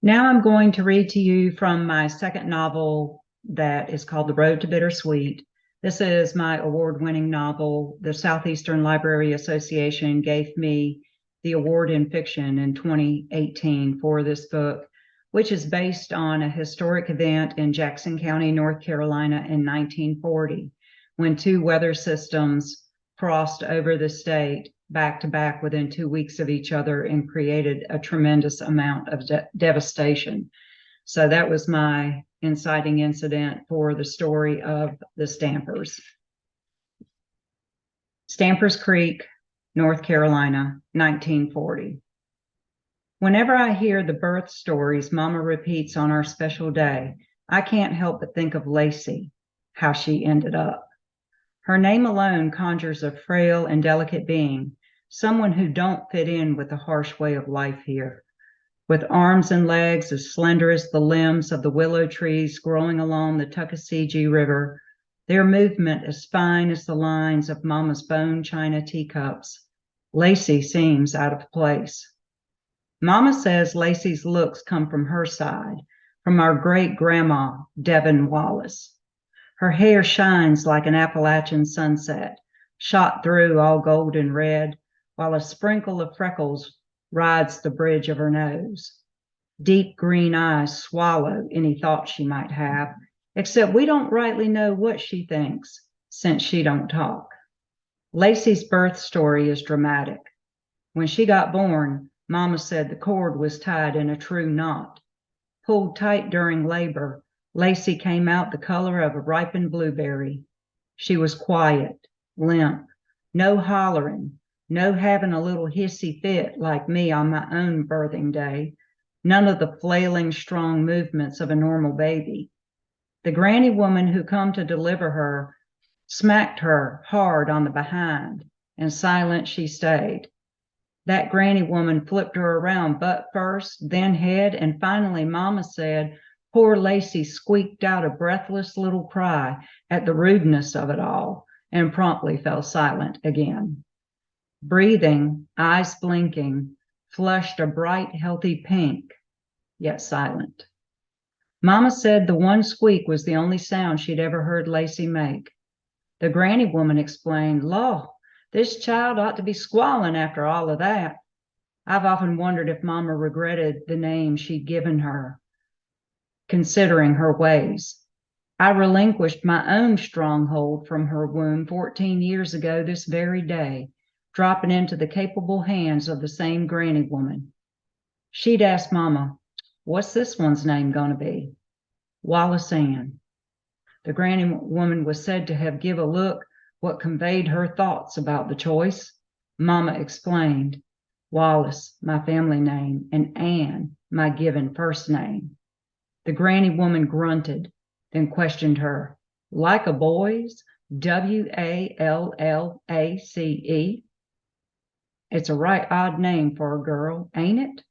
Now I'm going to read to you from my second novel that is called The Road to Bittersweet. This is my award-winning novel. The Southeastern Library Association gave me the award in fiction in 2018 for this book, which is based on a historic event in Jackson County, North Carolina in 1940, when two weather systems crossed over the state back to back within 2 weeks of each other and created a tremendous amount of devastation. So that was my inciting incident for the story of the Stampers. Stampers Creek, North Carolina, 1940. Whenever I hear the birth stories Mama repeats on our special day, I can't help but think of Lacey, how she ended up. Her name alone conjures a frail and delicate being, someone who don't fit in with the harsh way of life here. With arms and legs as slender as the limbs of the willow trees growing along the Tuckasegee River, their movement as fine as the lines of Mama's bone china teacups, Lacey seems out of place. Mama says Lacey's looks come from her side, from our great-grandma, Devon Wallace. Her hair shines like an Appalachian sunset, shot through all golden red, while a sprinkle of freckles rides the bridge of her nose. Deep green eyes swallow any thought she might have, except we don't rightly know what she thinks, since she don't talk. Lacey's birth story is dramatic. When she got born, Mama said the cord was tied in a true knot. Pulled tight during labor, Lacey came out the color of a ripened blueberry. She was quiet, limp, no hollering, no having a little hissy fit like me on my own birthing day, none of the flailing, strong movements of a normal baby. The granny woman who come to deliver her smacked her hard on the behind, and silent she stayed. That granny woman flipped her around butt first, then head, and finally Mama said, poor Lacey squeaked out a breathless little cry at the rudeness of it all and promptly fell silent again. Breathing, eyes blinking, flushed a bright, healthy pink, yet silent. Mama said the one squeak was the only sound she'd ever heard Lacey make. The granny woman explained, "Law, this child ought to be squalling after all of that." I've often wondered if Mama regretted the name she'd given her, considering her ways. I relinquished my own stronghold from her womb 14 years ago this very day, dropping into the capable hands of the same granny woman. She'd ask Mama, "What's this one's name going to be?" Wallace Ann. The granny woman was said to have given a look what conveyed her thoughts about the choice. Mama explained, "Wallace, my family name, and Ann, my given first name." The granny woman grunted, then questioned her, "Like a boy's, Wallace? It's a right odd name for a girl, ain't it?"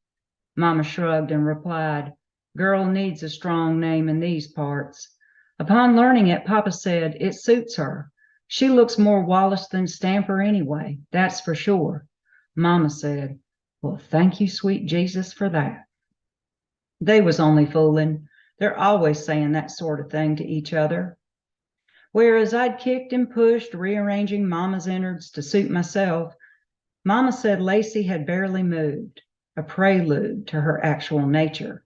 Mama shrugged and replied, "Girl needs a strong name in these parts." Upon learning it, Papa said, "It suits her. She looks more Wallace than Stamper anyway, that's for sure." Mama said, "Well, thank you, sweet Jesus, for that." They was only fooling. They're always saying that sort of thing to each other. Whereas I'd kicked and pushed, rearranging Mama's innards to suit myself, Mama said Lacey had barely moved, a prelude to her actual nature.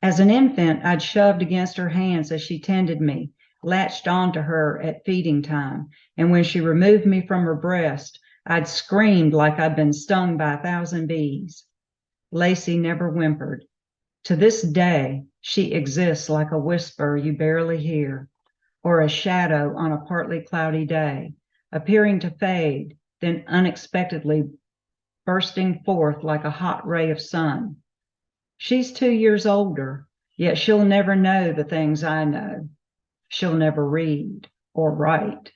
As an infant, I'd shoved against her hands as she tended me, latched onto her at feeding time, and when she removed me from her breast, I'd screamed like I'd been stung by 1,000 bees. Lacey never whimpered. To this day, she exists like a whisper you barely hear, or a shadow on a partly cloudy day, appearing to fade, then unexpectedly bursting forth like a hot ray of sun. She's 2 years older, yet she'll never know the things I know. She'll never read or write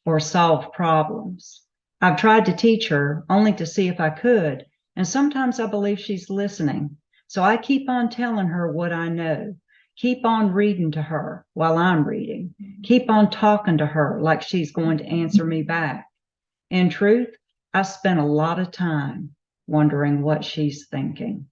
or solve problems. I've tried to teach her only to see if I could, and sometimes I believe she's listening. So I keep on telling her what I know, keep on reading to her while I'm reading, keep on talking to her like she's going to answer me back. In truth, I spent a lot of time wondering what she's thinking.